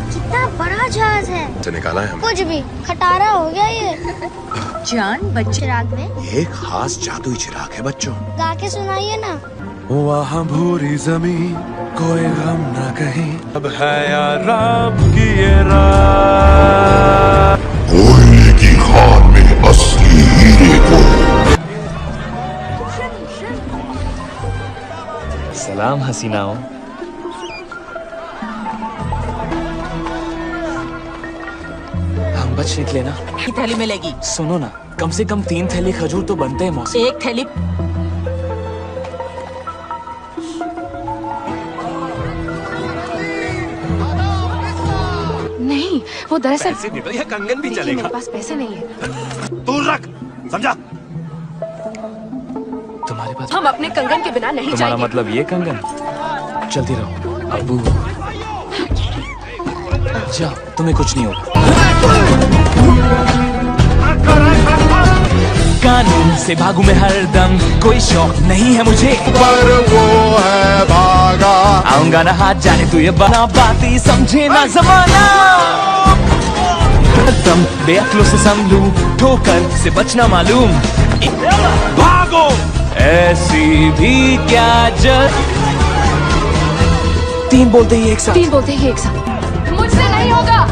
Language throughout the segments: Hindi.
कितना बड़ा जहाज है। से निकाला है हम। कुछ भी खटारा हो गया ये। जान बच्चे चिराग में ये खास जादुई चिराग है बच्चों। गा के सुनाइए ना। वहाँ भूरी जमीन कोई गम ना कहीं, अब है यार राम की ये रात। कोयले की खान में असली हीरे को। सलाम हसीनाओं। हम बच निकले ना। थैली मिलेगी। सुनो ना, कम से कम 3 थैली खजूर तो बनते हैं मौसी। एक थैली नहीं, वो दरअसल पैसे दे दो या कंगन भी देखिए, चलेगा। मेरे पास पैसे नहीं है। तू रख, समझा? तुम्हारे पास? हम अपने कंगन के बिना नहीं तुम्हारा जाएंगे। मतलब ये कंगन? चलती रहो अबू। जाओ, तुम्हें कुछ नहीं होगा। कानून से भागू मैं हरदम, कोई शौक नहीं है मुझे, पर वो है भागा। आऊंगा ना हाथ जाने तू ये बना बाती समझे ना जमाना। हरदम बेअक्लों से संभलूं, ठोकर से बचना मालूम। भागो ऐसी भी क्या जल। 3 बोलते ही एक साथ। 3 बोलते ही एक साथ। मुझसे नहीं होगा।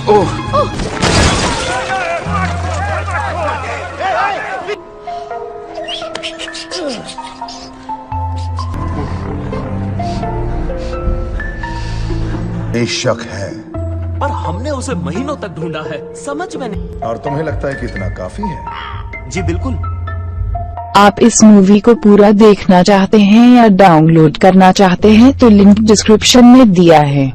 ओह बेशक है, पर हमने उसे महीनों तक ढूंढा है, समझ में नहीं। और तुम्हें लगता है कि इतना काफी है? जी बिल्कुल। आप इस मूवी को पूरा देखना चाहते हैं या डाउनलोड करना चाहते हैं तो लिंक डिस्क्रिप्शन में दिया है।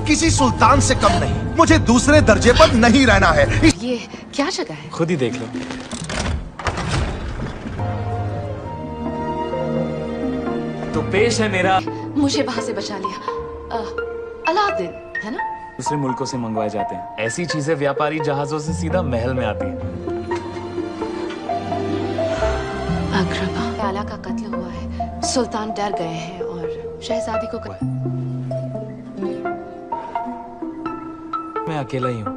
किसी सुल्तान से कम नहीं, मुझे दूसरे दर्जे पर नहीं रहना है। ये क्या जगह है? खुद ही देख लो। तो पेश है मेरा। मुझे वहां से बचा लिया। अलाउद्दीन है ना? दूसरे मुल्कों से मंगवाए जाते हैं ऐसी चीजें, व्यापारी जहाजों से सीधा महल में आती हैं। अग्रबा आला का कत्ल हुआ है, सुल्तान डर गए हैं और शहजादी को मैं अकेला ही हूँ।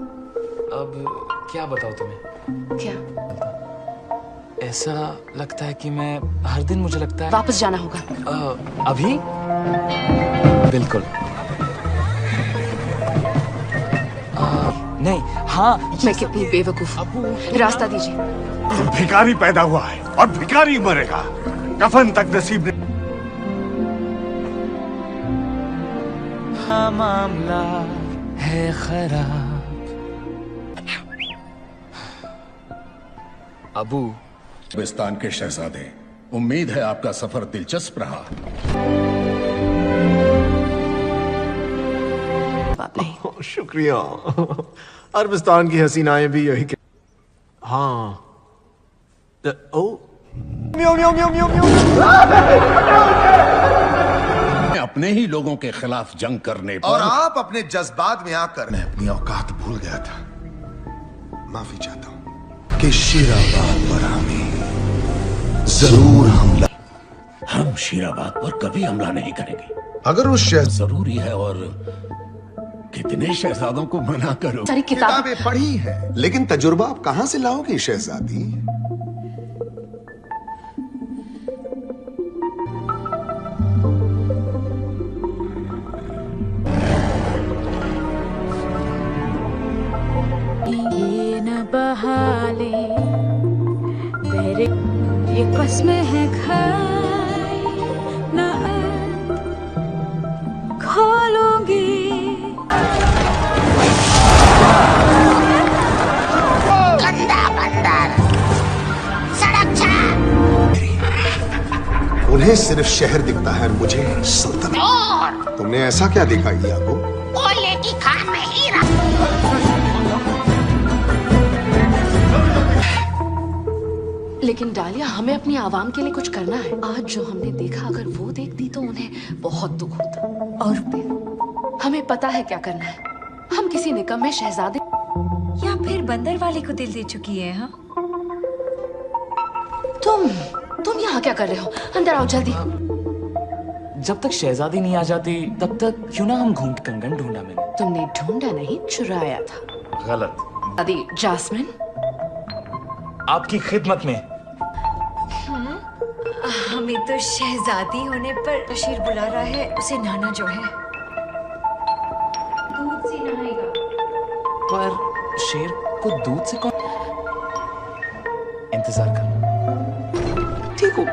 अब क्या बताऊँ तुम्हें? क्या? ऐसा लगता है कि मैं हर दिन, मुझे लगता है वापस जाना होगा। अभी बिल्कुल नहीं। हाँ, मैं कितनी बेवकूफ हूँ। रास्ता दीजिए। भिखारी पैदा हुआ है और भिखारी मरेगा। कफन तक नसीब नहीं। हाँ, मामला है खराब। अबू हिंदुस्तान के शहजादे, उम्मीद है आपका सफर दिलचस्प रहा। बाप नहीं। शुक्रिया। अरबिस्तान की हसीनाएं भी यही हाँ। ओ म्याऊ म्याऊ म्याऊ म्याऊ म्याऊ। अपने ही लोगों के खिलाफ जंग करने पर और आप अपने जज्बात में आकर मैं अपनी औकात भूल गया था। माफी चाहता हूं कि शीराबाद पर हमें जरूर हमला। हम शीराबाद पर कभी हमला नहीं करेंगे। अगर उस शहर जरूरी है, और कितने शहजादों को मना करो। सारी किताबें किताबें पढ़ी है, लेकिन तजुर्बा आप कहां से लाओगी शहजादी? ये न बहाले तेरे ये कसमें है खाई न खोलूंगी। गंदा बंदर, सड़क उन्हें सिर्फ शहर दिखता है, मुझे सल्तनत। तुमने ऐसा क्या देखा याकूब? कोयले की खान में हीरा। लेकिन डालिया, हमें अपनी आवाम के लिए कुछ करना है। आज जो हमने देखा, अगर वो देखती तो उन्हें बहुत दुख होता। और हमें पता है क्या करना है। हम किसी निकम्मे शहजादे या फिर बंदर वाले को दिल दे चुकी है। हाँ, तुम यहाँ क्या कर रहे हो? अंदर आओ जल्दी। जब तक शहजादी नहीं आ जाती तब तक क्यों ना हम घूम कंगन ढूंढा मैंने। तुमने ढूंढा नहीं, चुराया था। गलत। दादी जास्मिन, आपकी खिदमत में। हमें तो शहजादी होने पर बशीर बुला रहा है। उसे नहाना जो है दूध से नहाएगा। पर शेर को दूध से कौन? इंतजार कर। ठीक हो,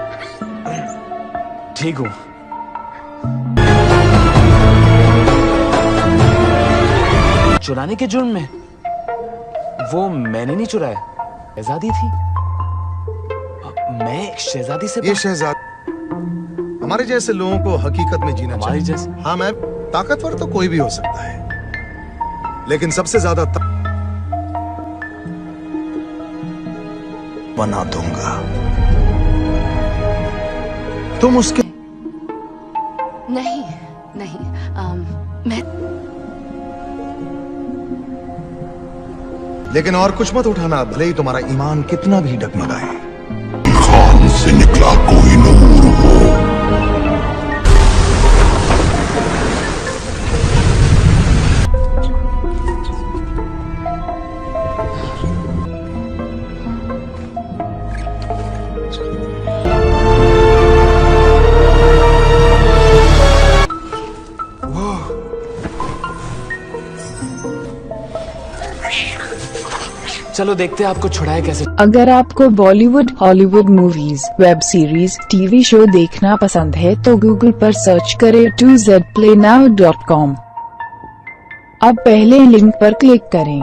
ठीक हो। चुराने के जुर्म में वो मैंने नहीं चुराया, शहजादी थी। मैं एक शहजादी से ये शहजाद हमारे जैसे लोगों को हकीकत में जीना हमारे चाहिए। जैसे? हाँ, मैं ताकतवर तो कोई भी हो सकता है, लेकिन सबसे ज्यादा बना दूंगा। तुम उसके नहीं नहीं, मैं लेकिन और कुछ मत उठाना, भले ही तुम्हारा ईमान कितना भी डगमगाए। खान से निकला कोई नूर हो। चलो देखते हैं आपको छुड़ाए कैसे। अगर आपको Bollywood, Hollywood movies, web series, TV show देखना पसंद है तो गूगल पर सर्च करें 2zplaynow.com। अब पहले लिंक पर क्लिक करें।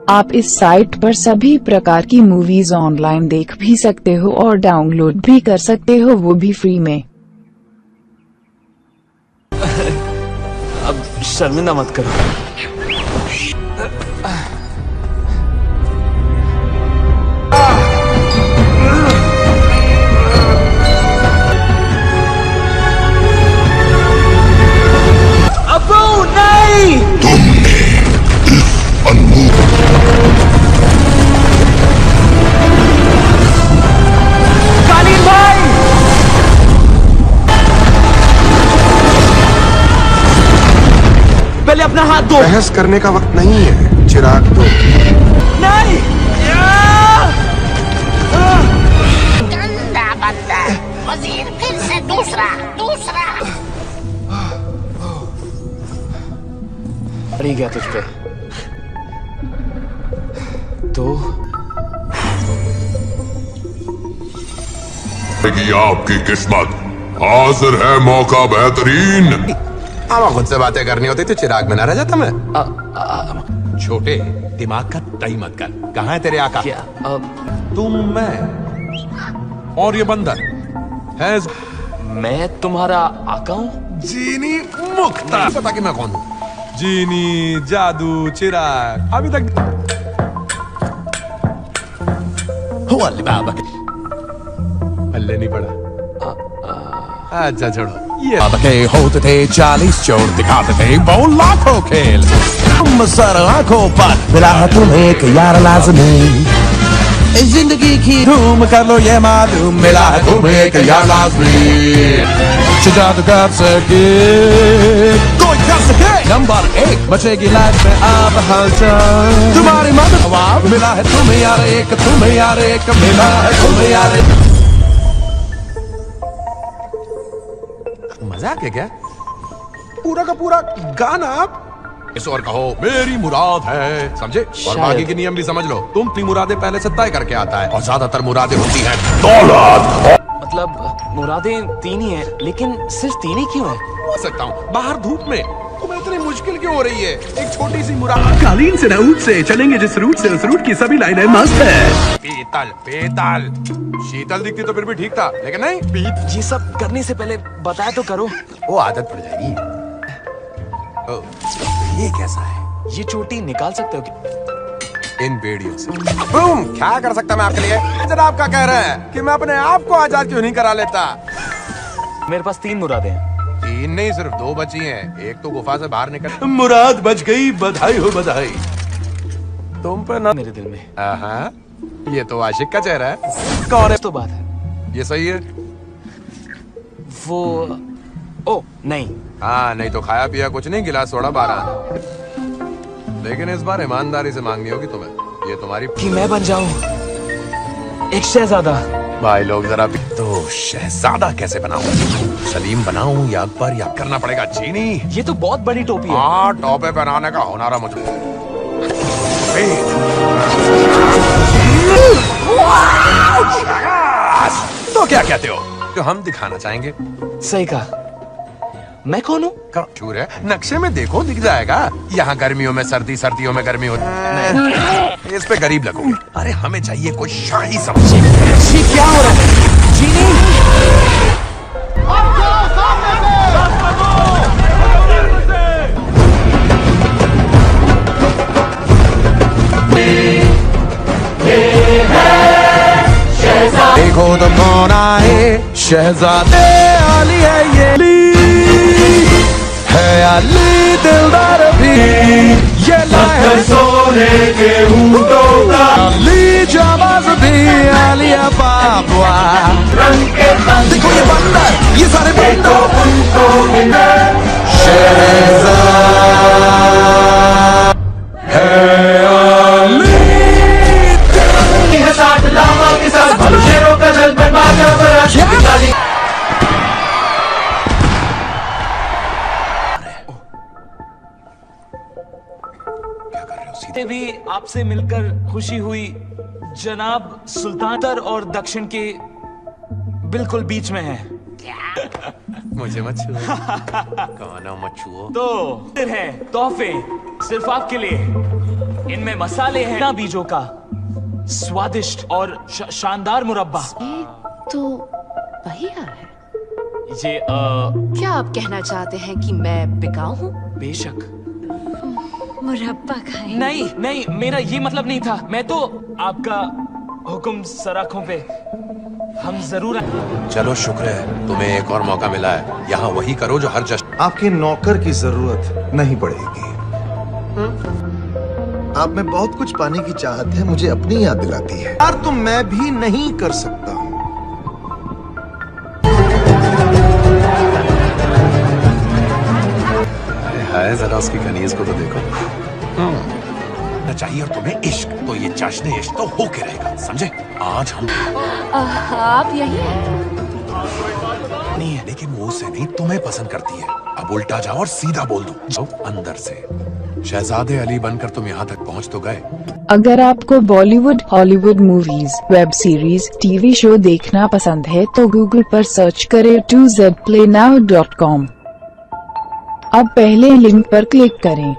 आप इस साइट पर सभी प्रकार की मूवीज ऑनलाइन देख भी सकते हो और डाउनलोड भी कर सकते हो, वो भी फ्री में। अब शर्मिंदा मत करो। अबू नहीं, कालीन भाई, पहले अपना हाथ दो। बहस करने का वक्त नहीं है, चिराग दो। नहीं, गंदा बंदर। वजीर फिर से दूसरा। पड़ी गया तुझ पे तो आपकी किस्मत हाजिर है, मौका बेहतरीन। हमें खुद से बातें करनी होती तो चिराग में ना रह जाता मैं। छोटे दिमाग का तई मत कर। कहाँ है तेरे आका? क्या तुम, मैं और ये बंदर है। मैं तुम्हारा आका हूँ? जीनी मुख्तार। पता कि मैं कौन हूँ? जीनी, जादू, चिराग। अभी तक अली बाबा पल्ले नहीं पड़ा। अच्छा छोड़ो ये। बाबा के होते थे 40 चोर, दिखाते थे बहुत लाखों खेल। हम सर आंखों पर मिला है तुम्हें एक यार लाज़मी। जिंदगी की धूम कर लो ये मालूम, मिला है तुम्हें एक यार लाज़मी। शुजात कर सके कोई कर सके। नंबर 1 बचेगी लाइफ में आप हलचल। तुम्हारी मदद जवाब मिला है तुम्हें यार एक, तुम्हें यार एक, मिला है तुम्हें यार एक। मजाक है क्या? पूरा का पूरा गाना आप इस और कहो मेरी मुराद है, समझे? और बाकी के नियम भी समझ लो। तुम अपनी मुरादें पहले से तय करके आता है, और ज्यादातर मुरादें होती हैं दौलत। मतलब मुरादें 3 ही हैं, लेकिन सिर्फ 3 ही क्यों है? हो सकता हूँ बाहर धूप में तुम्हें इतनी मुश्किल क्यों हो रही है? एक छोटी सी मुराद। कालीन से न ऊट से चलेंगे जिस रूट से, उस रूट की सभी लाइनें मस्त है। पीतल पीतल शीतल दिखती तो फिर भी ठीक था, लेकिन नहीं। ये सब करने से पहले बताया तो करो। वो आदत पड़ जाएगी। ये कैसा है? ये चोटी निकाल सकते हो क्या? इन बेड़ियों से। बूम, क्या कर सकता मैं आपके लिए? जनाब का कह रहा है कि मैं अपने आप को आजाद क्यों नहीं करा लेता। मेरे पास 3 मुरादें हैं। 3 नहीं, सिर्फ 2 बची हैं। एक तो गुफा से बाहर निकल। मुराद बच गई, बधाई हो बधाई। तुम पर ना मेरे दिल में हाँ, ये तो आशिक का चेहरा है। कौन है तो बात है। ये सही है। वो ओ नहीं, हाँ नहीं तो खाया पिया कुछ नहीं, गिलास सोडा 12। लेकिन इस बार ईमानदारी से मांगनी होगी तुम्हें। ये तुम्हारी कि मैं बन जाऊं एक शहजादा। भाई लोग जरा भी तो शहजादा कैसे बनाऊं? सलीम बनाऊं या अकबर, या करना पड़ेगा चीनी? ये तो बहुत बड़ी टोपी है। हाँ, टोपे बनाने का हुनर है मुझे। तो क्या कहते हो? तो हम दिखाना चाहेंगे। सही कहा। मैं कौन हूँ? चूर है, नक्शे में देखो दिख जाएगा। यहाँ गर्मियों में सर्दी, सर्दियों में गर्मी होती है। इस पे गरीब लगोगे। अरे हमें चाहिए कोई शाही समझे। ये क्या हो रहा है? चीनी देखो तो कौन आए, शहजादे अली है ये। है अली दिलदार भी, ये लाए सोने के ऊँटों का। अली जाबाज भी, अली बाबा। देखो ये बंदर, ये सारे बंदर। शहजाद है अली। भी आपसे मिलकर खुशी हुई जनाब। सुल्तान और दक्षिण के बिल्कुल बीच में है। मुझे मत छुओ। कौन मत छुओ। तो फिर है तोहफे सिर्फ आपके लिए। इनमें मसाले हैं ना, बीजों का स्वादिष्ट और शानदार मुरब्बा। तो वही है। ये क्या आप कहना चाहते हैं कि मैं बिकाऊ हूँ? बेशक। मुरब्बा खाएं। नहीं नहीं, मेरा ये मतलब नहीं था। मैं तो आपका हुक्म सराखों पे। हम जरूर चलो, शुक्र है तुम्हें एक और मौका मिला है। यहाँ वही करो जो हर जश्न। आपके नौकर की जरूरत नहीं पड़ेगी। आप में बहुत कुछ पाने की चाहत है, मुझे अपनी याद दिलाती है। यार तो मैं भी नहीं कर सकता हूँ। है, जरा उसकी कनीज को तो देखो। चाहिए और तुम्हें इश्क, तो ये जश्न इश्क तो होके रहेगा, समझे? आज हम आप यही हैं? नहीं है, लेकिन वो उसे नहीं तुम्हें पसंद करती है। अब उल्टा जाओ और सीधा बोल दो। जाओ अंदर से। शहजादे अली बनकर तुम यहाँ तक पहुँच तो गए। अगर आपको Bollywood, Hollywood movies, web series, TV show देखना पसंद है तो गूगल पर सर्च करें 2zplaynow.com। अब पहले लिंक पर क्लिक करें।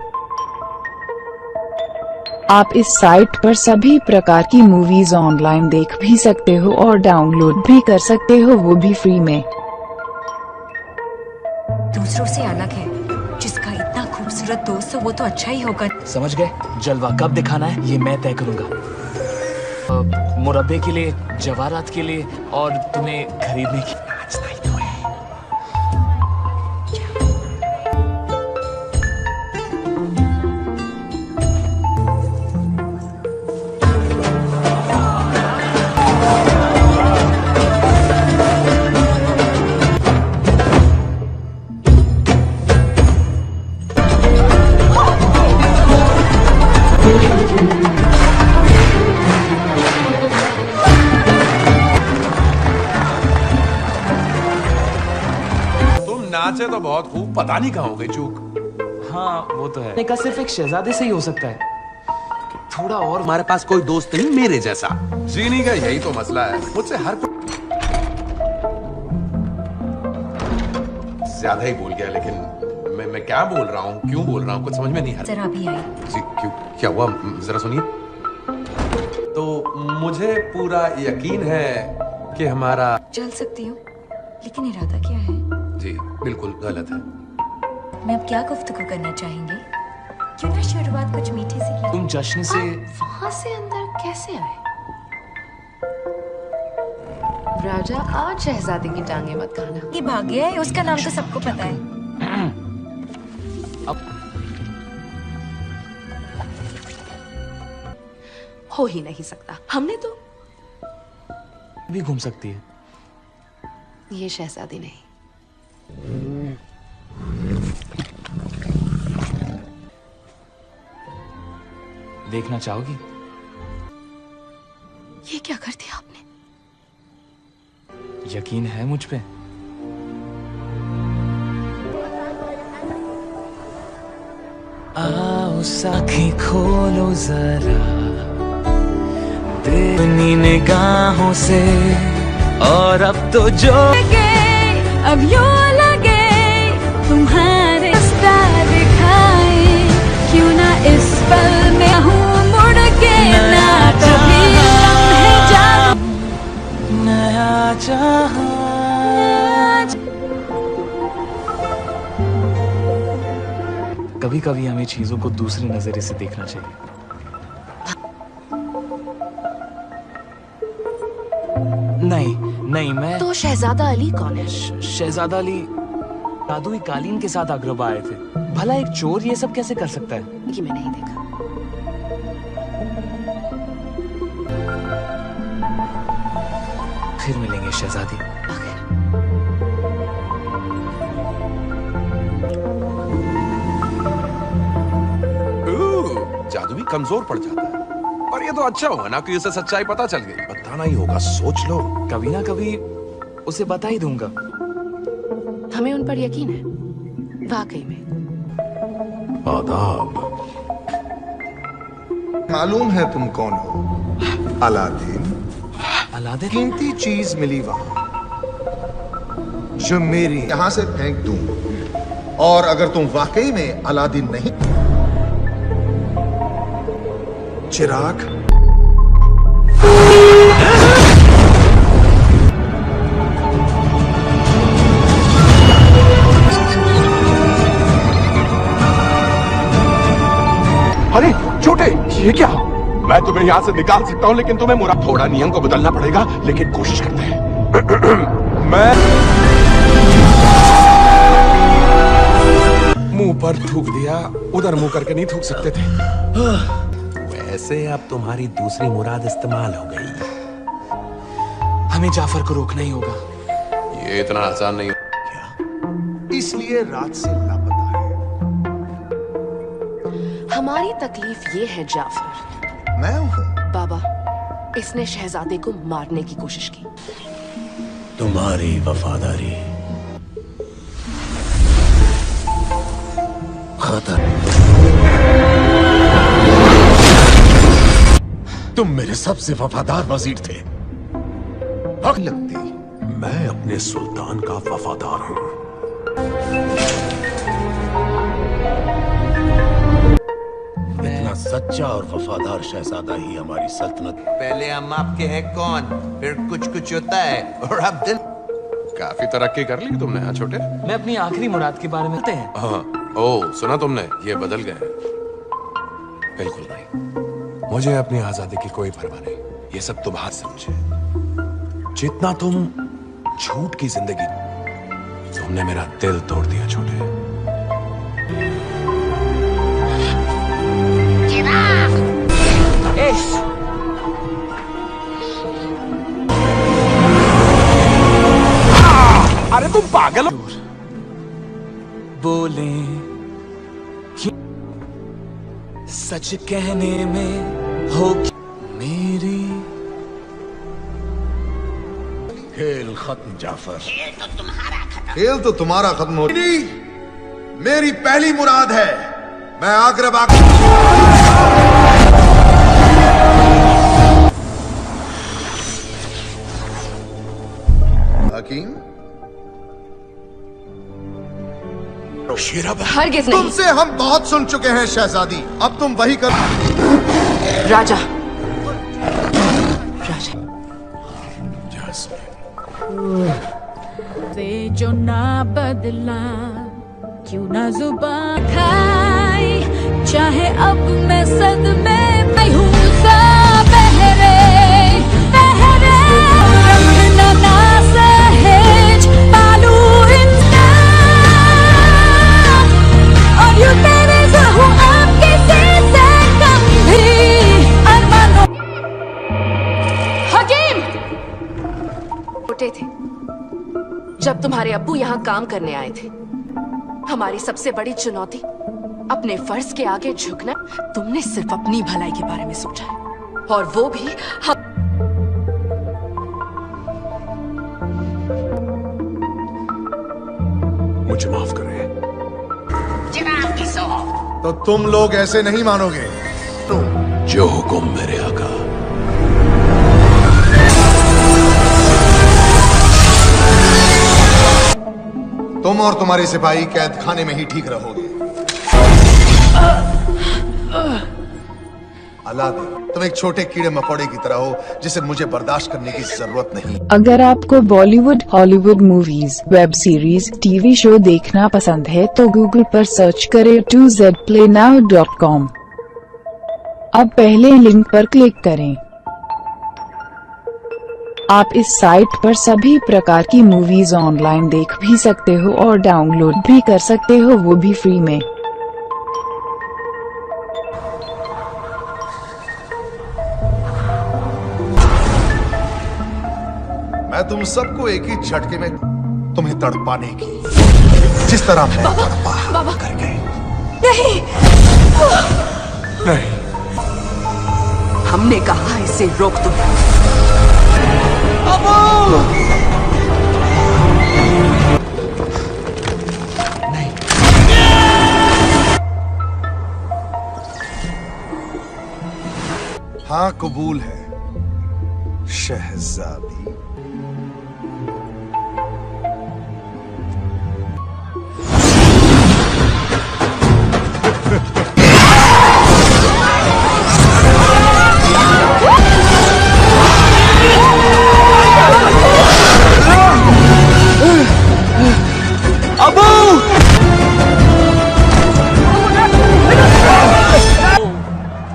आप इस साइट पर सभी प्रकार की मूवीज ऑनलाइन देख भी सकते हो और डाउनलोड भी कर सकते हो, वो भी फ्री में। दूसरों से अलग है। जिसका इतना खूबसूरत दोस्त हो वो तो अच्छा ही होगा। समझ गए? जलवा कब दिखाना है ये मैं तय करूंगा। मुरब्बे के लिए, जवाहरात के लिए और तुम्हें खरीदने की। नाचे तो बहुत खूब, पता नहीं कहाँ हो गई चूक। हाँ वो तो है। का सिर्फ एक शहजादे से ही हो सकता है। थोड़ा और। हमारे पास कोई दोस्त नहीं मेरे जैसा। जीनी का यही तो मसला है, मुझसे हर ज्यादा ही बोल गया। लेकिन मैं क्या बोल रहा हूँ, क्यों बोल रहा हूँ, कुछ समझ में नहीं आ रहा। जरा भी आई। जी क्यों, क्या हुआ, जरा सुनिए। तो मुझे पूरा यकीन है कि हमारा। चल सकती हूँ, लेकिन इरादा क्या है? जी बिल्कुल गलत है। मैं अब क्या गुफ्तगू करना चाहेंगे? क्यों ना शुरुआत कुछ मीठे से की? तुम जश्न से वहाँ से अंदर कैसे आए? राजा आज शहजादे की टांगे मत खाना। ये भाग गया है, उसका नाम तो सबको पता है। हो ही नहीं सकता। हमने तो भी घूम सकती है। ये शहजादी नहीं। देखना चाहोगी? ये क्या कर दिया आपने? यकीन है मुझ पे? आओ साखी खोलो जरा अपनी निगाहों से, और अब तो जो अब यूं लगे तुम्हारे रास्ता दिखाए, क्यों ना इस पल में हूँ मुड़ के ना कभी लम्हे जाऊं नया जहां। कभी कभी हमें चीजों को दूसरे नजरिए से देखना चाहिए। नहीं नहीं, मैं तो शहजादा अली कौन है? शहजादा अली जादुई कालीन के साथ आगरा आए थे। भला एक चोर ये सब कैसे कर सकता है? ये मैं नहीं देखा। फिर मिलेंगे शहजादी। जादू भी कमजोर पड़ जाता है, पर ये तो अच्छा हुआ ना कि उसे सच्चाई पता चल गई। बताना ही होगा, सोच लो। कभी ना कभी उसे बता ही दूंगा। हमें उन पर यकीन है, वाकई में। आदाब। मालूम है तुम कौन हो? अलादीन। अलादीन? कीमती चीज मिली वहां जो मेरी यहां से फेंक दूं, और अगर तुम वाकई में अलादीन नहीं, चिराग अरे छोटे, ये क्या? मैं तुम्हें यहाँ से निकाल सकता हूँ, लेकिन तुम्हें मुराद थोड़ा नियम को बदलना पड़ेगा, लेकिन कोशिश करते हैं। मैं मुंह पर थूक दिया, उधर मुंह करके नहीं थूक सकते थे। वैसे अब तुम्हारी दूसरी मुराद इस्तेमाल हो गई। हमें जाफर को रोकना ही होगा। ये इतना आसान नहीं। क्या? इसलिए रात से लापता है। हमारी तकलीफ ये है जाफर, मैं हूं। बाबा, इसने शहजादे को मारने की कोशिश की। तुम्हारी वफादारी खतर। तुम मेरे सबसे वफादार वजीर थे। हक लगती। मैं अपने सुल्तान का वफादार हूं। इतना सच्चा और वफादार शहजादा ही हमारी सल्तनत। पहले हम आपके हैं कौन, फिर कुछ कुछ होता है, और अब दिल। काफी तरक्की कर ली तुमने, हाँ छोटे? मैं अपनी आखिरी मुराद के बारे में कहते हैं। हाँ, ओ सुना तुमने, ये बदल गए हैं। बिल्कुल नहीं, मुझे अपनी आजादी की कोई परवाह नहीं। ये सब तुम हाथ समझे। जितना तुम झूठ की जिंदगी, तुमने मेरा दिल तोड़ दिया छोटे। अरे तुम पागल हो? बोले सच कहने में हो मेरी। खेल खत्म जाफर। खेल तो तुम्हारा खत्म हो। मेरी पहली मुराद है, मैं आगरा हकीम। हरगिज़ नहीं। तुमसे हम बहुत सुन चुके हैं शहजादी, अब तुम वही कर। राजा, से जो ना बदला, क्यों ना जुबान खाई, चाहे अब मैं सदमे में हूँ सा बहरे बहरे, रखना ना तुम्हारे अब्बू यहाँ काम करने आए थे। हमारी सबसे बड़ी चुनौती अपने फर्ज के आगे झुकना। तुमने सिर्फ अपनी भलाई के बारे में सोचा है, और वो भी हम। मुझे माफ करें। जनाब की सो। तो तुम लोग ऐसे नहीं मानोगे। जो हुक्म मेरे आका। तुम और तुम्हारे सिपाही कैद खाने में ही ठीक रहोगे। अलादीन, तुम एक छोटे कीड़े मकोड़े की तरह हो जिसे मुझे बर्दाश्त करने की जरूरत नहीं। अगर आपको Bollywood, Hollywood movies, web series, TV show देखना पसंद है तो गूगल पर सर्च करें 2zplaynow.com। अब पहले लिंक पर क्लिक करें। आप इस साइट पर सभी प्रकार की मूवीज ऑनलाइन देख भी सकते हो और डाउनलोड भी कर सकते हो, वो भी फ्री में। मैं तुम सबको एक ही झटके में तुम्हें तड़पाने की, जिस तरह मैं तड़पा कर गए। नहीं, नहीं, हमने कहा इसे रोक दो। नहीं, हाँ कबूल है शहजादी।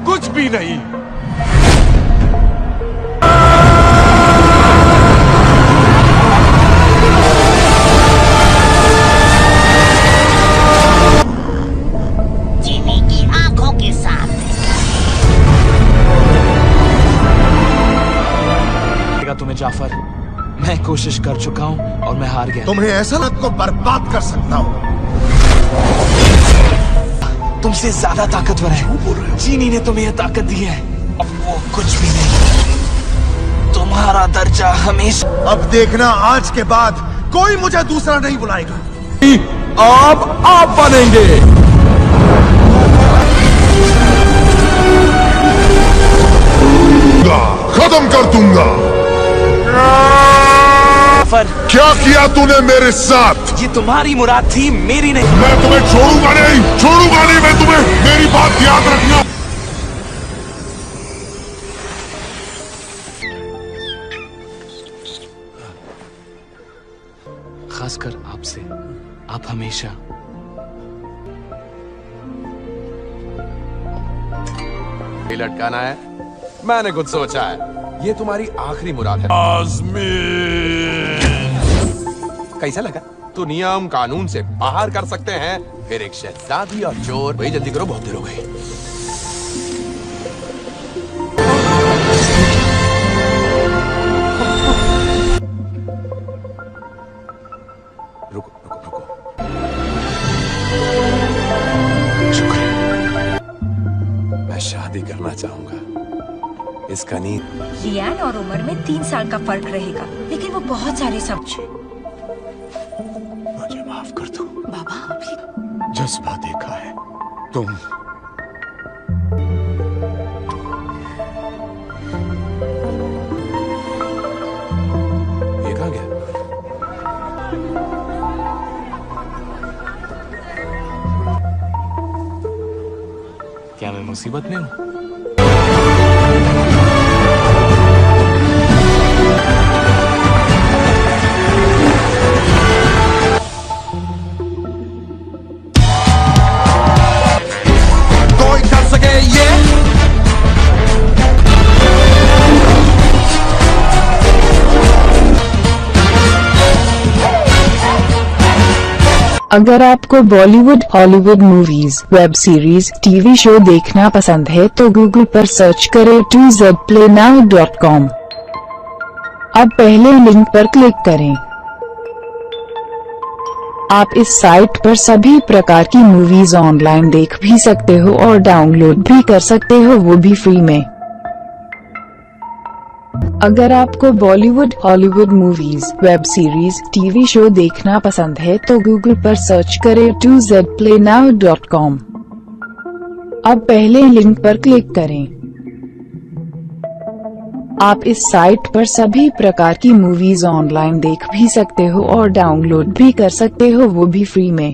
कुछ भी नहीं। चीनी की आंखों के साथ। तुम्हें जाफर, मैं कोशिश कर चुका हूँ और मैं हार गया। तुम्हें ऐसा लत को बर्बाद कर सकता हूँ। तुमसे ज्यादा ताकतवर है। चीनी ने तुम्हें यह ताकत दी है। अब वो कुछ भी नहीं। तुम्हारा दर्जा हमेशा। अब देखना, आज के बाद कोई मुझे दूसरा नहीं बुलाएगा। अब आप बनेंगे। खत्म कर दूंगा। क्या किया तूने मेरे साथ? ये तुम्हारी मुराद थी, मेरी नहीं। मैं तुम्हें छोड़ूंगा नहीं मैं तुम्हें। मेरी बात याद रखना। खासकर आपसे। आप हमेशा। ये लटकाना है, मैंने कुछ सोचा है। ये तुम्हारी आखिरी मुराद है। कैसा लगा? तो नियम कानून से बाहर कर सकते हैं, फिर एक शहजादी और चोर। भाई जल्दी करो, बहुत देर हो गई। रुको रुको रुको। शुक्रिया। मैं शादी करना चाहूंगा। इसका नींद। लियान और उमर में 3 साल का फर्क रहेगा, लेकिन वो बहुत सारे समझे। मुझे माफ कर दो। बाबा अभी जज्बा देखा है तुम। ये कहाँ गया? क्या मैं मुसीबत में हूँ? अगर आपको Bollywood, Hollywood movies, web series, TV show देखना पसंद है तो गूगल पर सर्च करें 2zplaynow.com। अब पहले लिंक पर क्लिक करें। आप इस साइट पर सभी प्रकार की मूवीज ऑनलाइन देख भी सकते हो और डाउनलोड भी कर सकते हो, वो भी फ्री में। अगर आपको Bollywood, Hollywood movies, web series, TV show देखना पसंद है तो गूगल पर सर्च करें 2zplaynow.com। अब पहले लिंक पर क्लिक करें। आप इस साइट पर सभी प्रकार की मूवीज ऑनलाइन देख भी सकते हो और डाउनलोड भी कर सकते हो, वो भी फ्री में।